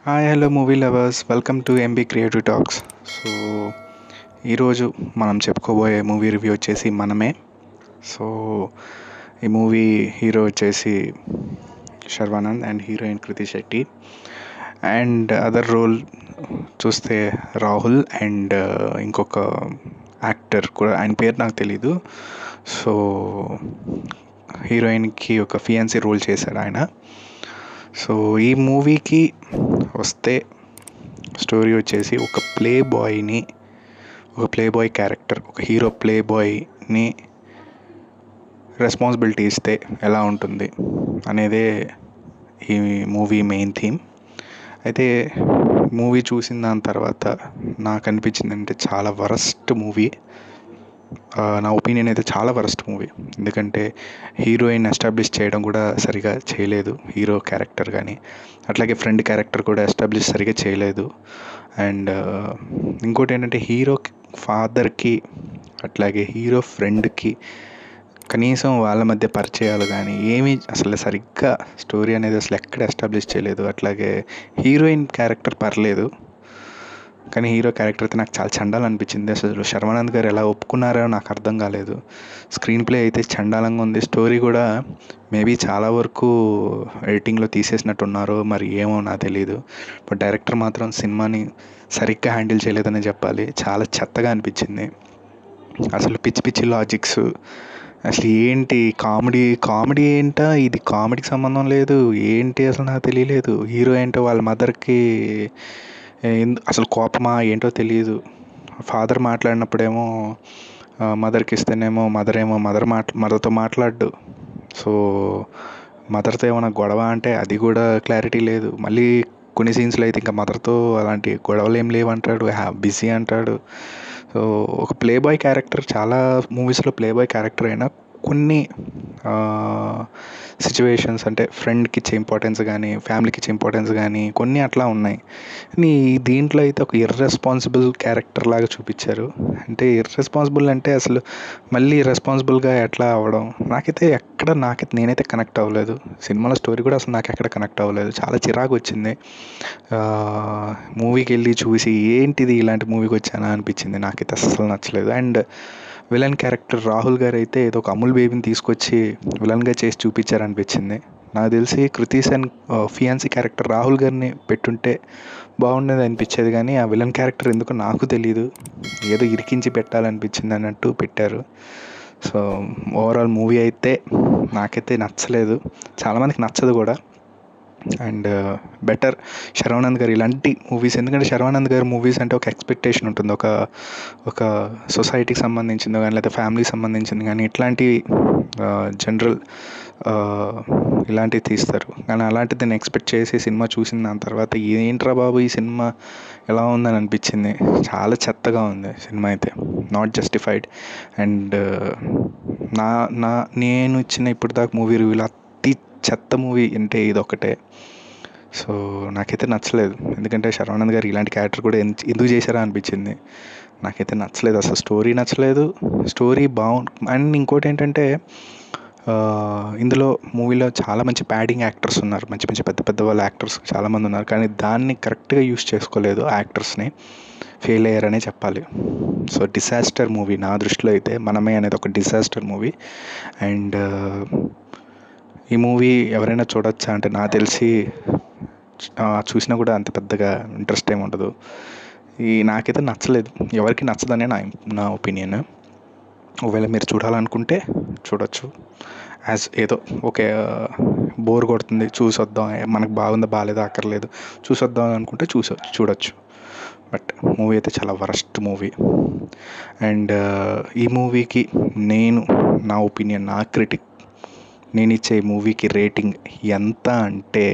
Hi hello movie lovers, welcome to MB creative talks. So ఈరోజు మనం చెప్పుకోబోయే movie review వచ్చేసి మనమే. సో ఈ మూవీ హీరో వచ్చేసి Sharwanand and heroine Krithi Shetty. And other role చూస్తే రాహుల్ అండ్ ఇంకొక యాక్టర్ కూడా, ఆయన పేరు నాకు తెలీదు. సో హీరోయిన్కి ఒక ఫియాన్సీ రోల్ చేశాడు ఆయన. సో ఈ మూవీకి వస్తే స్టోరీ వచ్చేసి ఒక ప్లే బాయ్ క్యారెక్టర్, ఒక హీరో ప్లే బాయ్ని రెస్పాన్సిబిలిటీ ఇస్తే ఎలా ఉంటుంది అనేదే ఈ మూవీ మెయిన్ థీమ్. అయితే మూవీ చూసిన దాని తర్వాత నాకు అనిపించింది అంటే చాలా వరస్ట్ మూవీ. నా ఒపీనియన్ అయితే చాలా వరస్ట్ మూవీ. ఎందుకంటే హీరోయిన్ ఎస్టాబ్లిష్ చేయడం కూడా సరిగా చేయలేదు హీరో క్యారెక్టర్, కానీ అట్లాగే ఫ్రెండ్ క్యారెక్టర్ కూడా ఎస్టాబ్లిష్ సరిగా చేయలేదు. అండ్ ఇంకోటి ఏంటంటే హీరో ఫాదర్కి అట్లాగే హీరో ఫ్రెండ్కి కనీసం వాళ్ళ మధ్య పరిచయాలు కానీ ఏమీ అసలు సరిగ్గా స్టోరీ అనేది అసలు ఎక్కడ ఎస్టాబ్లిష్ చేయలేదు. అట్లాగే హీరోయిన్ క్యారెక్టర్ పర్లేదు, కానీ హీరో క్యారెక్టర్ అయితే నాకు చాలా చండాలంగా అనిపించింది. అసలు శర్వానంద్ గారు ఎలా ఒప్పుకున్నారో నాకు అర్థం కాలేదు. స్క్రీన్ ప్లే అయితే చండాలంగా ఉంది. స్టోరీ కూడా మేబీ చాలా వరకు ఎడిటింగ్లో తీసేసినట్టున్నారో మరి ఏమో నాకు తెలియదు. బట్ డైరెక్టర్ మాత్రం సినిమాని సరిగ్గా హ్యాండిల్ చేయలేదని చెప్పాలి. చాలా చెత్తగా అనిపించింది. అసలు పిచ్చి పిచ్చి లాజిక్స్, అసలు ఏంటి కామెడీ ఏంటా, ఇది కామెడీకి సంబంధం లేదు ఏంటి అసలు నాకు తెలియలేదు. హీరో ఏంటో వాళ్ళ మదర్కి అసలు కోపమా ఏంటో తెలియదు. ఫాదర్ మాట్లాడినప్పుడేమో మదర్కి ఇస్తేనేమో మదర్తో మాట్లాడు. సో మదర్తో ఏమైనా గొడవ అంటే అది కూడా క్లారిటీ లేదు. మళ్ళీ కొన్ని సీన్స్లో అయితే ఇంకా మదర్తో అలాంటి గొడవలు ఏం లేవంటాడు, బిజీ అంటాడు. సో ఒక ప్లే బాయ్ క్యారెక్టర్, చాలా మూవీస్లో ప్లే బాయ్ క్యారెక్టర్ అయినా కొన్ని సిచ్యువేషన్స్ అంటే ఫ్రెండ్కి ఇచ్చే ఇంపార్టెన్స్ కానీ ఫ్యామిలీకి ఇచ్చే ఇంపార్టెన్స్ కానీ కొన్ని అట్లా ఉన్నాయి. కానీ దీంట్లో అయితే ఒక ఇర్రెస్పాన్సిబుల్ క్యారెక్టర్ లాగా చూపించారు. అంటే ఇర్రెస్పాన్సిబుల్ అంటే అసలు మళ్ళీ రెస్పాన్సిబుల్గా ఎట్లా అవ్వడం, నేనైతే కనెక్ట్ అవ్వలేదు. సినిమాలో స్టోరీ కూడా అసలు నాకు ఎక్కడ కనెక్ట్ అవ్వలేదు. చాలా చిరాకు వచ్చింది. మూవీకి వెళ్ళి చూసి ఏంటిది ఇలాంటి మూవీకి వచ్చానా అనిపించింది. నాకైతే అసలు నచ్చలేదు. అండ్ విలన్ క్యారెక్టర్ రాహుల్ గారు అయితే ఏదో ఒక అమూల్ బేబీని తీసుకొచ్చి విలన్గా చేసి చూపించారనిపించింది. నాకు తెలిసి కృతి సెన్ ఫియాన్సీ క్యారెక్టర్ రాహుల్ గారిని పెట్టుంటే బాగుండేది అనిపించేది, కానీ ఆ విలన్ క్యారెక్టర్ ఎందుకో నాకు తెలీదు, ఏదో ఇరికించి పెట్టాలనిపించింది అన్నట్టు పెట్టారు. సో ఓవరాల్ మూవీ అయితే నాకైతే నచ్చలేదు, చాలామందికి నచ్చదు కూడా. అండ్ బెటర్ శర్వానంద్ గారు ఇలాంటి మూవీస్, ఎందుకంటే శర్వానంద్ గారు మూవీస్ అంటే ఒక ఎక్స్పెక్టేషన్ ఉంటుంది, ఒక సొసైటీకి సంబంధించింది కానీ లేదా ఫ్యామిలీకి సంబంధించింది కానీ ఇట్లాంటివి జనరల్ ఇలాంటివి తీస్తారు. కానీ అలాంటిది నేను ఎక్స్పెక్ట్ చేసి సినిమా చూసిన దాని తర్వాత ఏంట్రా బాబు ఈ సినిమా ఎలా ఉందని అనిపించింది. చాలా చెత్తగా ఉంది సినిమా అయితే, నాట్ జస్టిఫైడ్. అండ్ నేను ఇచ్చిన ఇప్పుడు దాకా మూవీ రివ్యూలో అతి చెత్త మూవీ అంటే ఇది ఒకటే. సో నాకైతే నచ్చలేదు, ఎందుకంటే శర్వానంద్ గారు ఇలాంటి క్యారెక్టర్ కూడా ఎందుకు చేశారా అనిపించింది. నాకైతే నచ్చలేదు, అసలు స్టోరీ నచ్చలేదు. స్టోరీ అండ్ ఇంకోటి ఏంటంటే ఇందులో మూవీలో చాలా మంచి ప్యాడింగ్ యాక్టర్స్ ఉన్నారు, మంచి మంచి పెద్ద పెద్ద వాళ్ళ యాక్టర్స్ చాలామంది ఉన్నారు, కానీ దాన్ని కరెక్ట్గా యూస్ చేసుకోలేదు. యాక్టర్స్ని ఫెయిల్ అయ్యారనే చెప్పాలి. సో డిజాస్టర్ మూవీ నా దృష్టిలో అయితే మనమే అనేది ఒక డిజాస్టర్ మూవీ. అండ్ ఈ మూవీ ఎవరైనా చూడొచ్చా అంటే నాకు తెలిసి చూసినా కూడా అంత పెద్దగా ఇంట్రెస్ట్ ఏమి ఉండదు. నాకైతే నచ్చలేదు, ఎవరికి నచ్చదనే నా ఒపీనియన్. ఒకవేళ మీరు చూడాలనుకుంటే చూడొచ్చు, ఏదో ఓకే బోర్ కొడుతుంది చూసొద్దాం, మనకు బాగుందా బాగాలేదా అక్కర్లేదు, చూసొద్దాం అనుకుంటే చూడొచ్చు. బట్ మూవీ అయితే చాలా వరస్ట్ మూవీ. అండ్ ఈ మూవీకి నా ఒపీనియన్, నా క్రిటిక్, నేను ఇచ్చే మూవీకి రేటింగ్ ఎంత అంటే